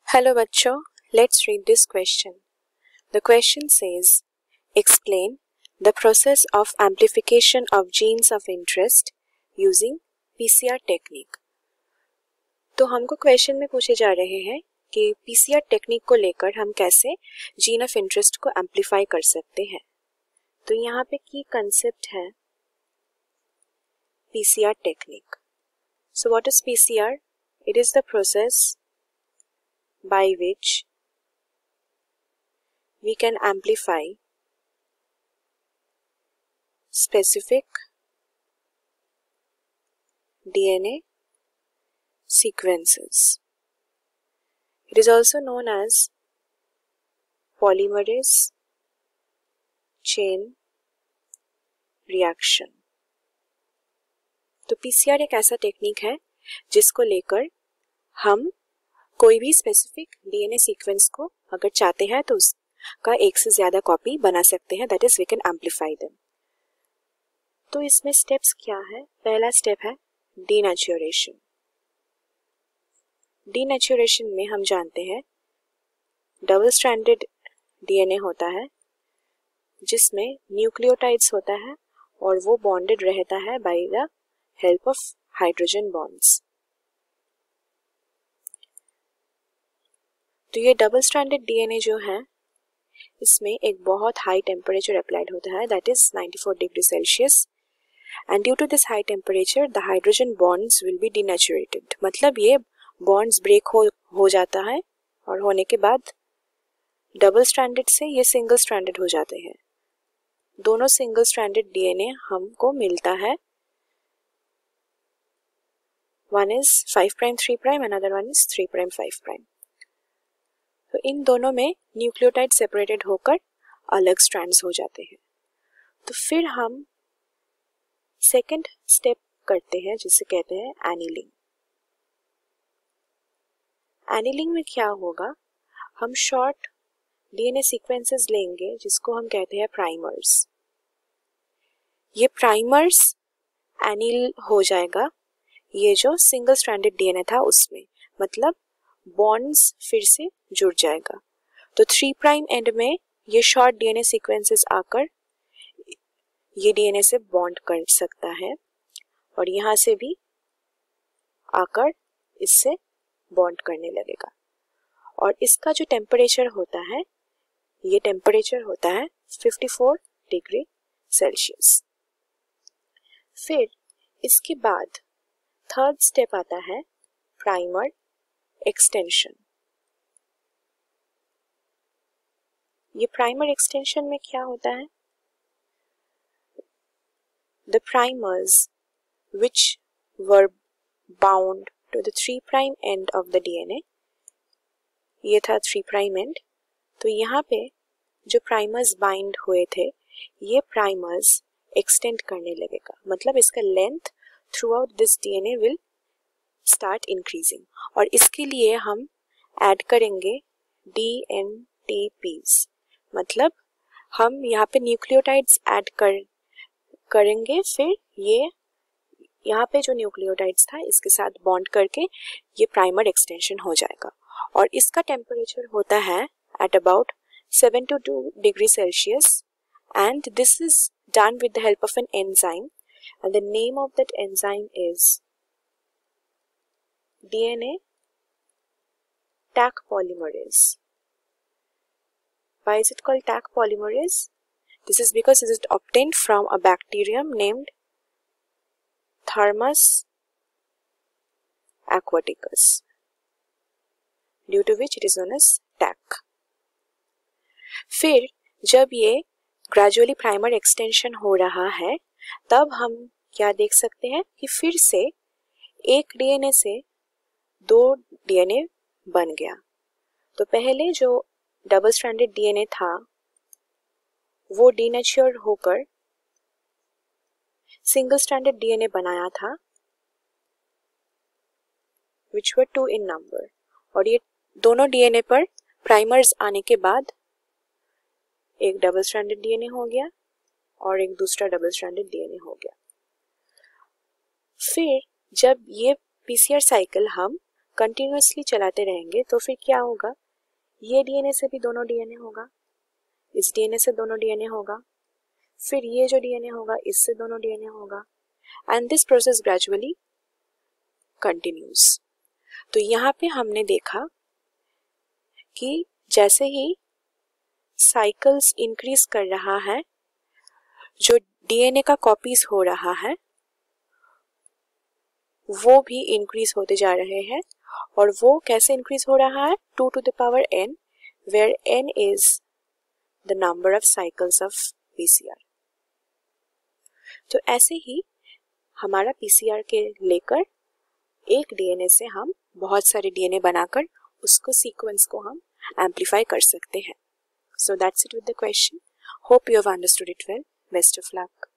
Hello बच्चों, let's read this question. The question says, explain the process of amplification of genes of interest using PCR technique. तो हमको question में पूछे जा रहे हैं कि PCR टेक्निक को लेकर हम कैसे जीन ऑफ इंटरेस्ट को एम्पलीफाई कर सकते हैं. तो यहाँ पे की कंसेप्ट है PCR technique. So what is PCR? It is the process by which we can amplify specific DNA sequences. It is also known as polymerase chain reaction. तो PCR एक ऐसा टेक्निक है जिसको लेकर हम कोई भी स्पेसिफिक डीएनए सीक्वेंस को अगर चाहते हैं तो उसका एक से ज्यादा कॉपी बना सकते हैं, that is we can amplify them. तो इसमें स्टेप्स क्या है? पहला स्टेप है डीनेचुरेशन. डीनेचुरेशन में हम जानते हैं डबल स्ट्रैंडेड डीएनए होता है जिसमें न्यूक्लियोटाइड्स होता है और वो बॉन्डेड रहता है by the help of hydrogen bonds. तो ये डबल स्ट्रैंडेड डीएनए जो है इसमें एक बहुत हाई टेम्परेचर अप्लाइड होता है, that is 94 degree Celsius, and due to this high temperature the hydrogen bonds will be denatured. मतलब ये बॉन्ड्स ब्रेक हो जाता है और होने के बाद डबल स्ट्रैंडेड से ये सिंगल स्ट्रैंडेड हो जाते हैं. दोनों सिंगल स्ट्रैंडेड डीएनए हमको मिलता है. One is 5 prime 3 prime, another one is 3 prime 5 prime. तो इन दोनों में न्यूक्लियोटाइड सेपरेटेड होकर अलग स्ट्रैंड्स हो जाते हैं. तो फिर हम सेकंड स्टेप करते हैं जिसे कहते हैं एनीलिंग. एनीलिंग में क्या होगा, हम शॉर्ट डीएनए सीक्वेंसेस लेंगे जिसको हम कहते हैं प्राइमर्स. ये प्राइमर्स एनील हो जाएगा ये जो सिंगल स्ट्रैंडेड डीएनए था उसमें, मतलब बॉन्ड्स फिर से जुड़ जाएगा. तो 3 प्राइम एंड में ये शॉर्ट डीएनए सीक्वेंसेस आकर ये डीएनए से बॉन्ड कर सकता है और यहाँ से भी आकर इससे बॉन्ड करने लगेगा. और इसका जो टेम्परेचर होता है ये टेम्परेचर होता है 54 डिग्री सेल्सियस. फिर इसके बाद थर्ड स्टेप आता है प्राइमर एक्सटेंशन. ये प्राइमर एक्सटेंशन में क्या होता है, the primers which were bound to the 3 prime end of the DNA, ये था 3 प्राइम एंड. तो यहाँ पे जो प्राइमर्स बाइंड हुए थे ये प्राइमर्स एक्सटेंड करने लगेगा, मतलब इसका length through out this DNA will start increasing. और इसके लिए हम ऐड करेंगे DNTPs, मतलब हम यहाँ पे न्यूक्लियोटाइड्स ऐड करेंगे. फिर ये यहाँ पे जो न्यूक्लियोटाइड्स था इसके साथ बॉन्ड करके ये प्राइमर एक्सटेंशन हो जाएगा. और इसका टेम्परेचर होता है at about 72 degree Celsius, and this is done with the help of an enzyme, and the name of that enzyme is DNA Taq polymerase. Why is it called Taq polymerase? This is because it is obtained from a bacterium named Thermus aquaticus, due to which it is known as Taq. फिर जब ये gradually primer extension हो रहा है तब हम क्या देख सकते हैं कि फिर से एक डीएनए से 2 डीएनए बन गया. तो पहले जो डबल स्ट्रैंडेड डीएनए था वो डीनेचर होकर सिंगल स्ट्रैंडेड डीएनए बनाया था विच वर 2 इन नंबर. और ये दोनों डीएनए पर प्राइमर्स आने के बाद एक डबल स्ट्रैंडेड डीएनए हो गया और एक दूसरा डबल स्ट्रैंडेड डीएनए हो गया. फिर जब ये पीसीआर साइकिल हम कंटिन्यूसली चलाते रहेंगे तो फिर क्या होगा, ये डीएनए से भी दोनों डीएनए होगा, इस डीएनए से दोनों डीएनए होगा, फिर ये जो डीएनए होगा इससे दोनों डीएनए होगा, and this process gradually continuous. तो यहाँ पे हमने देखा कि जैसे ही साइकिल्स इंक्रीज कर रहा है, जो डीएनए का कॉपीज हो रहा है वो भी इंक्रीज होते जा रहे हैं, और वो कैसे इंक्रीज हो रहा है, 2 to the power n, where n is the number of cycles of PCR। तो ऐसे ही हमारा PCR के लेकर एक डीएनए से हम बहुत सारे डीएनए बनाकर उसको सीक्वेंस को हम एम्पलीफाई कर सकते हैं। So that's it with the question. Hope you have understood it well. Best of luck.